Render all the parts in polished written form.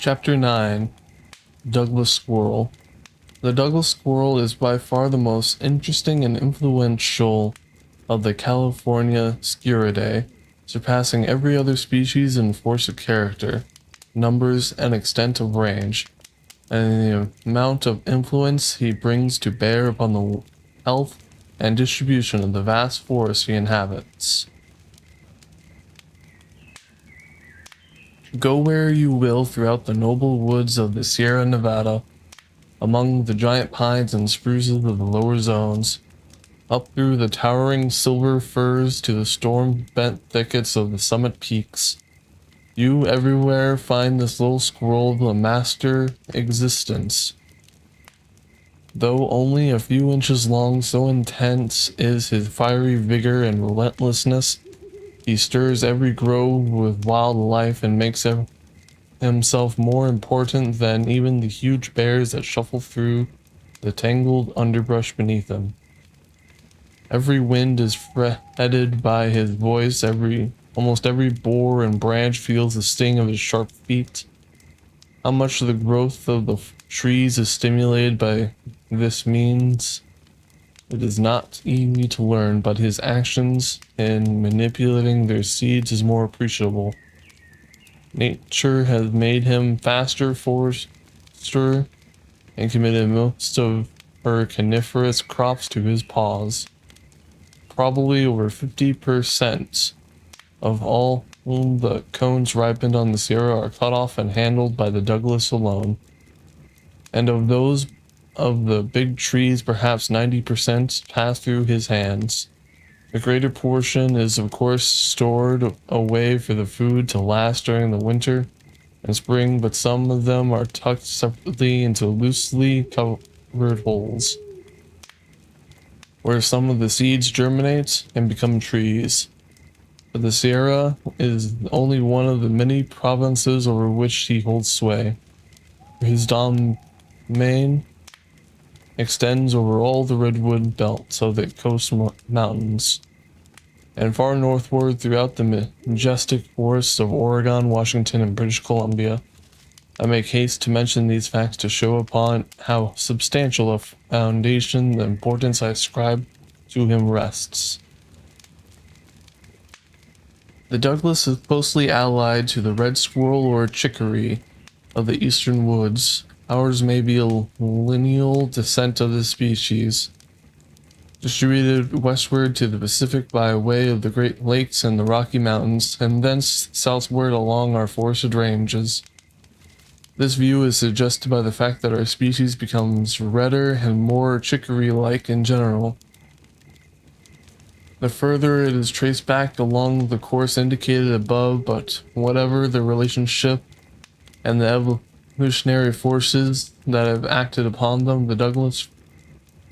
Chapter 9. Douglas Squirrel. The Douglas squirrel is by far the most interesting and influential of the California Sciuridae, surpassing every other species in force of character, numbers, and extent of range, and the amount of influence he brings to bear upon the health and distribution of the vast forest he inhabits. Go where you will throughout the noble woods of the Sierra Nevada, among the giant pines and spruces of the lower zones, up through the towering silver firs to the storm-bent thickets of the summit peaks. You everywhere find this little squirrel of a master existence. Though only a few inches long, so intense is his fiery vigor and relentlessness, he stirs every grove with wild life and makes himself more important than even the huge bears that shuffle through the tangled underbrush beneath him. Every wind is fretted by his voice, almost every boar and branch feels the sting of his sharp feet. How much the growth of the trees is stimulated by this means, it is not easy to learn, but his actions in manipulating their seeds is more appreciable. Nature has made him faster forester and committed most of her coniferous crops to his paws. Probably over 50% of all the cones ripened on the Sierra are cut off and handled by the Douglas alone. And of those of the big trees, perhaps 90% pass through his hands. The greater portion is of course stored away for the food to last during the winter and spring, but some of them are tucked separately into loosely covered holes, where some of the seeds germinate and become trees. But the Sierra is only one of the many provinces over which he holds sway. His domain extends over all the redwood belts of the coast mountains, and far northward throughout the majestic forests of Oregon, Washington, and British Columbia. I make haste to mention these facts to show upon how substantial a foundation the importance I ascribe to him rests. The Douglas is closely allied to the red squirrel or chickaree of the eastern woods. Ours may be a lineal descent of this species, distributed westward to the Pacific by way of the Great Lakes and the Rocky Mountains, and thence southward along our forested ranges. This view is suggested by the fact that our species becomes redder and more chickaree-like in general the further it is traced back along the course indicated above, but whatever the relationship and the evolutionary forces that have acted upon them, the Douglas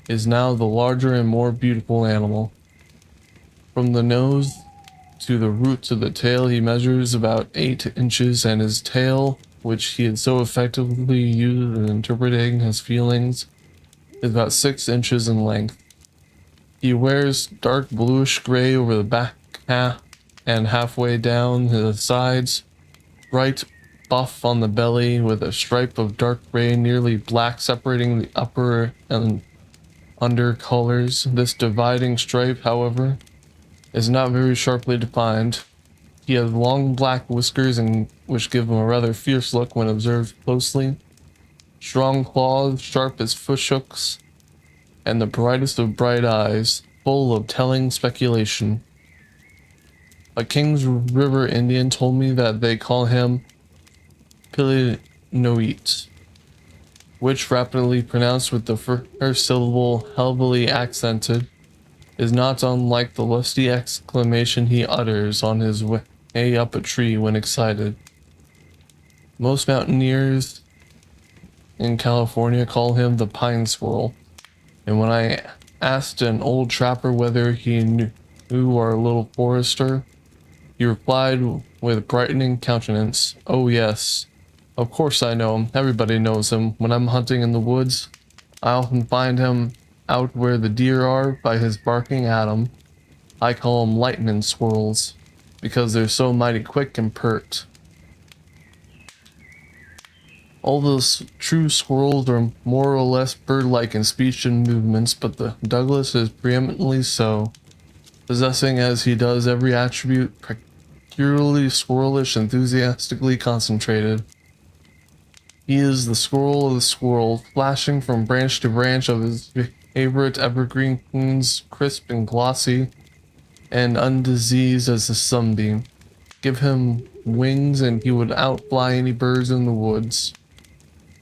is now the larger and more beautiful animal. From the nose to the roots of the tail he measures about 8 inches, and his tail, which he had so effectively used in interpreting his feelings, is about 6 inches in length. He wears dark bluish gray over the back half and halfway down the sides, bright buff on the belly with a stripe of dark gray nearly black separating the upper and under colors. This dividing stripe, however, is not very sharply defined. He has long black whiskers which give him a rather fierce look when observed closely, strong claws, sharp as fishhooks, and the brightest of bright eyes, full of telling speculation. A Kings River Indian told me that they call him Pilinoit, which, rapidly pronounced with the first syllable heavily accented, is not unlike the lusty exclamation he utters on his way up a tree when excited. Most mountaineers in California call him the pine squirrel, and when I asked an old trapper whether he knew our little forester, he replied with brightening countenance, "Oh yes, of course I know him. Everybody knows him. When I'm hunting in the woods, I often find him out where the deer are by his barking at 'em. I call 'em lightning squirrels, because they're so mighty quick and pert." All those true squirrels are more or less bird-like in speech and movements, but the Douglas is preeminently so, possessing as he does every attribute peculiarly squirrelish, enthusiastically concentrated. He is the squirrel of the squirrel, flashing from branch to branch of his favorite evergreens, crisp and glossy, and undiseased as the sunbeam. Give him wings and he would outfly any birds in the woods.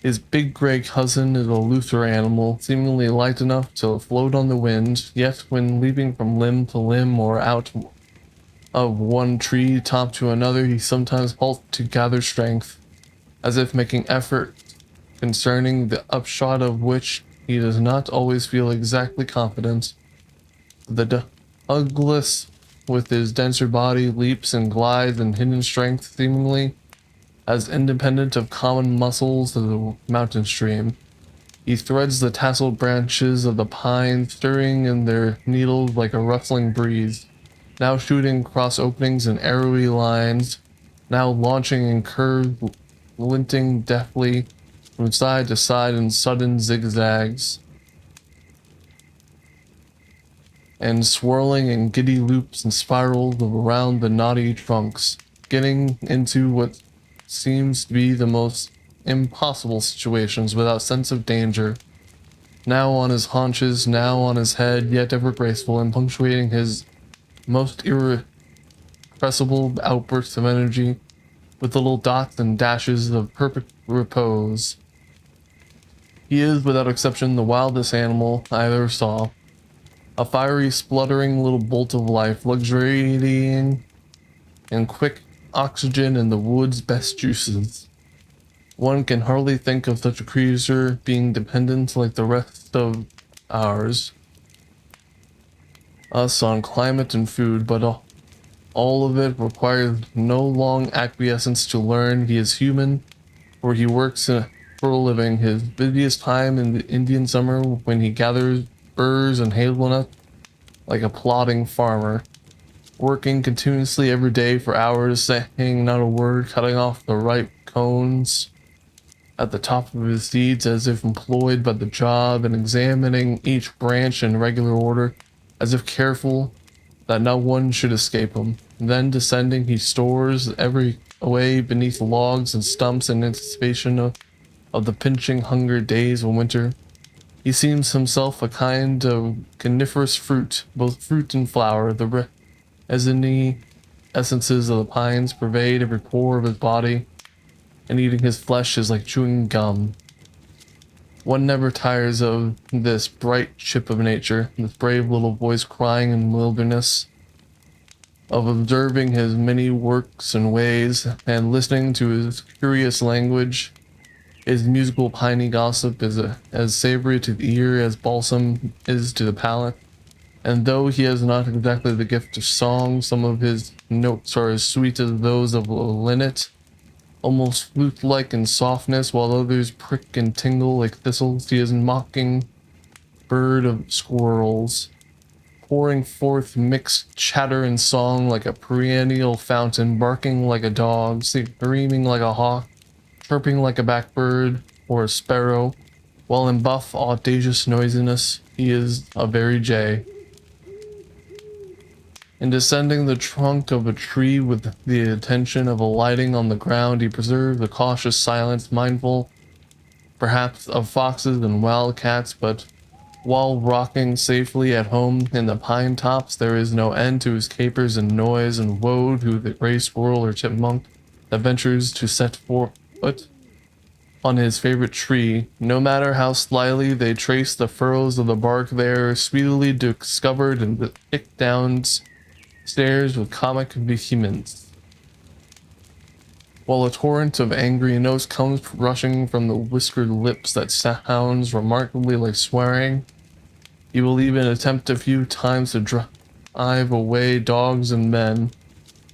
His big gray cousin is a looser animal, seemingly light enough to float on the wind, yet when leaping from limb to limb or out of one tree top to another, he sometimes halts to gather strength, as if making effort concerning the upshot of which he does not always feel exactly confident. The Douglas, with his denser body, leaps and glides in hidden strength, seemingly as independent of common muscles as a mountain stream. He threads the tasseled branches of the pine, stirring in their needles like a rustling breeze, now shooting across openings in arrowy lines, now launching in curves, glinting deftly from side to side in sudden zigzags, and swirling in giddy loops and spirals around the knotty trunks, getting into what seems to be the most impossible situations without sense of danger. Now on his haunches, now on his head, yet ever graceful, and punctuating his most irrepressible outbursts of energy with little dots and dashes of perfect repose. He is, without exception, the wildest animal I ever saw. A fiery, spluttering little bolt of life, luxuriating in quick oxygen and the wood's best juices. One can hardly think of such a creature being dependent like the rest of ours, us on climate and food, but all of it requires no long acquiescence to learn he is human, for he works for a living, his busiest time in the Indian summer when he gathers burrs and hazelnuts like a plodding farmer, working continuously every day for hours, saying not a word, cutting off the ripe cones at the top of his seeds as if employed by the job, and examining each branch in regular order, as if careful that no one should escape him. Then descending, he stores every away beneath logs and stumps in anticipation of the pinching hunger days of winter. He seems himself a kind of coniferous fruit, both fruit and flower. The resiny essences of the pines pervade every pore of his body, and eating his flesh is like chewing gum. One never tires of this bright chip of nature, this brave little voice crying in wilderness, of observing his many works and ways, and listening to his curious language. His musical piney gossip is as savory to the ear as balsam is to the palate, and though he has not exactly the gift of song, some of his notes are as sweet as those of a linnet, almost flute-like in softness, while others prick and tingle like thistles. He is a mocking bird of squirrels, pouring forth mixed chatter and song like a perennial fountain, barking like a dog, screaming like a hawk, chirping like a blackbird or a sparrow, while in buff, audacious noisiness he is a very jay. In descending the trunk of a tree with the intention of alighting on the ground, he preserves a cautious silence, mindful perhaps of foxes and wildcats, but while rocking safely at home in the pine tops, there is no end to his capers and noise, and woe to the gray squirrel or chipmunk that ventures to set foot on his favorite tree. No matter how slyly they trace the furrows of the bark, they are speedily discovered and kicked down stairs with comic vehemence, while a torrent of angry notes comes rushing from the whiskered lips that sounds remarkably like swearing. He will even attempt a few times to drive away dogs and men,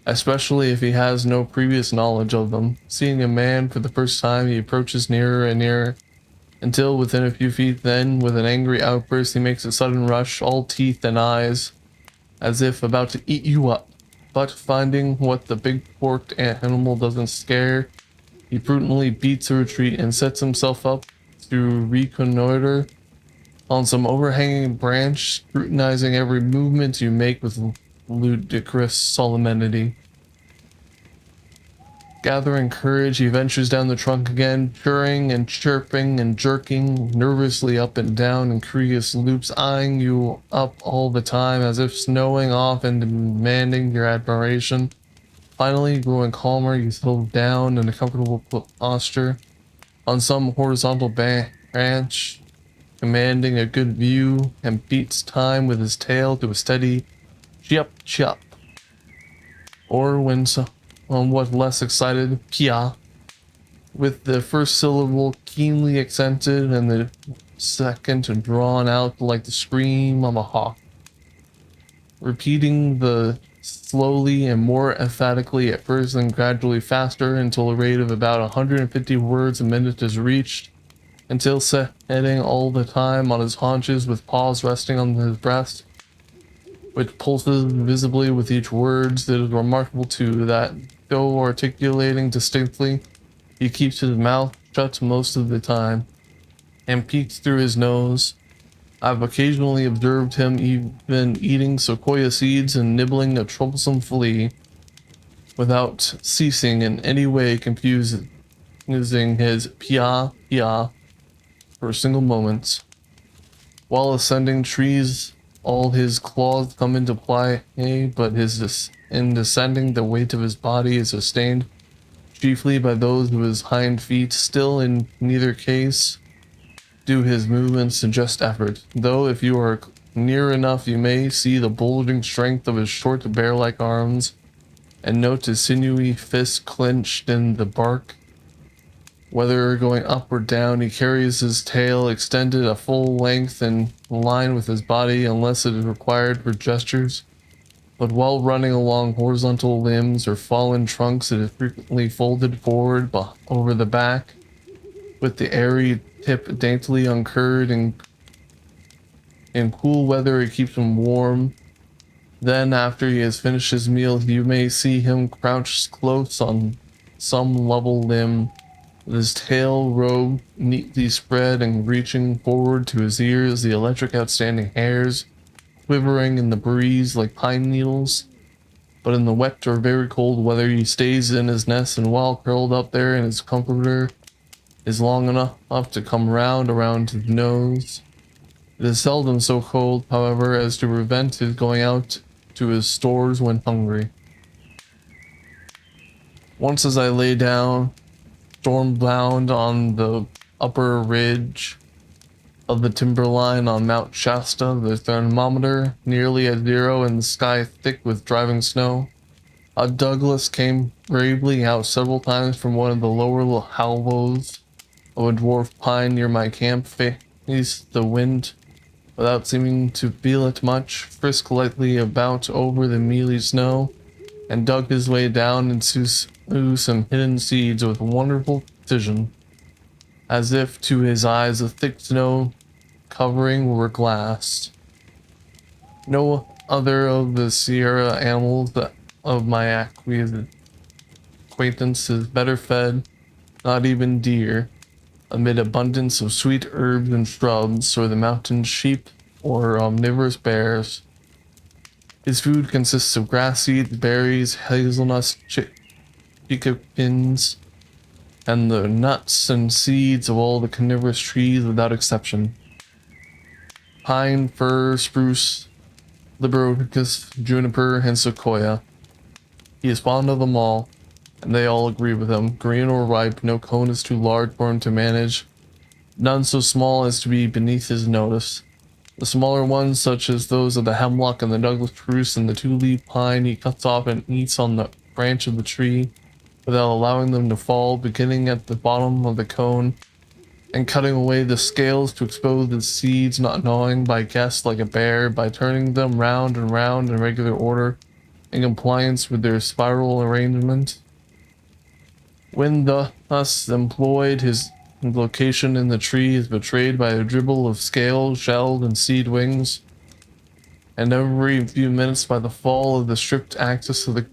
especially if he has no previous knowledge of them. Seeing a man for the first time, he approaches nearer and nearer, until within a few feet. Then, with an angry outburst, he makes a sudden rush, all teeth and eyes, as if about to eat you up. But finding what the big forked animal doesn't scare, He prudently beats a retreat and sets himself up to reconnoiter on some overhanging branch, scrutinizing every movement you make with ludicrous solemnity. Gathering courage, he ventures down the trunk again, churring and chirping and jerking nervously up and down in curious loops, eyeing you up all the time as if snowing off and demanding your admiration. Finally, growing calmer, you settle down in a comfortable posture on some horizontal branch, commanding a good view, and beats time with his tail to a steady chip chip, or when somewhat less excited, pia, with the first syllable keenly accented and the second drawn out like the scream of a hawk. Repeating the slowly and more emphatically at first, then gradually faster until a rate of about 150 words a minute is reached, until setting all the time on his haunches with paws resting on his breast, which pulses visibly with each word. It is remarkable too that, though articulating distinctly, he keeps his mouth shut most of the time, and peeks through his nose. I've occasionally observed him even eating sequoia seeds and nibbling a troublesome flea, without ceasing in any way confusing his pia pia for a single moment. While ascending trees, all his claws come into play, but in descending, the weight of his body is sustained chiefly by those of his hind feet. Still, in neither case do his movements suggest effort, though if you are near enough you may see the bulging strength of his short bear-like arms and note his sinewy fists clenched in the bark. Whether going up or down, he carries his tail extended a full length in line with his body unless it is required for gestures. But while running along horizontal limbs or fallen trunks, it is frequently folded forward over the back, with the airy tip daintily uncurled, and in cool weather it keeps him warm. Then, after he has finished his meal, you may see him crouched close on some level limb, with his tail robe neatly spread and reaching forward to his ears, the electric outstanding hairs quivering in the breeze like pine needles. But in the wet or very cold weather, he stays in his nest, and while curled up there in his comforter, is long enough to come round around his nose. It is seldom so cold, however, as to prevent his going out to his stores when hungry. Once as I lay down, stormbound on the upper ridge of the timberline on Mount Shasta, the thermometer nearly at zero and the sky thick with driving snow. A Douglas came bravely out several times from one of the lower hollows of a dwarf pine near my camp, faced the wind without seeming to feel it much, frisked lightly about over the mealy snow, and dug his way down into some hidden seeds with wonderful precision, as if to his eyes the thick snow covering were glass. No other of the Sierra animals of my acquaintance is better fed, not even deer, amid abundance of sweet herbs and shrubs, or the mountain sheep, or omnivorous bears. His food consists of grass seeds, berries, hazelnuts, chickpeas, and the nuts and seeds of all the carnivorous trees without exception. Pine, fir, spruce, liberaceous, juniper, and sequoia. He is fond of them all, and they all agree with him. Green or ripe, no cone is too large for him to manage, none so small as to be beneath his notice. The smaller ones, such as those of the hemlock and the Douglas spruce and the two-leaf pine, he cuts off and eats on the branch of the tree, without allowing them to fall, beginning at the bottom of the cone, and cutting away the scales to expose the seeds, not gnawing by guess like a bear, by turning them round and round in regular order, in compliance with their spiral arrangement. When thus employed, his location in the tree is betrayed by a dribble of scales, shelled, and seed wings, and every few minutes by the fall of the stripped axis of the cone.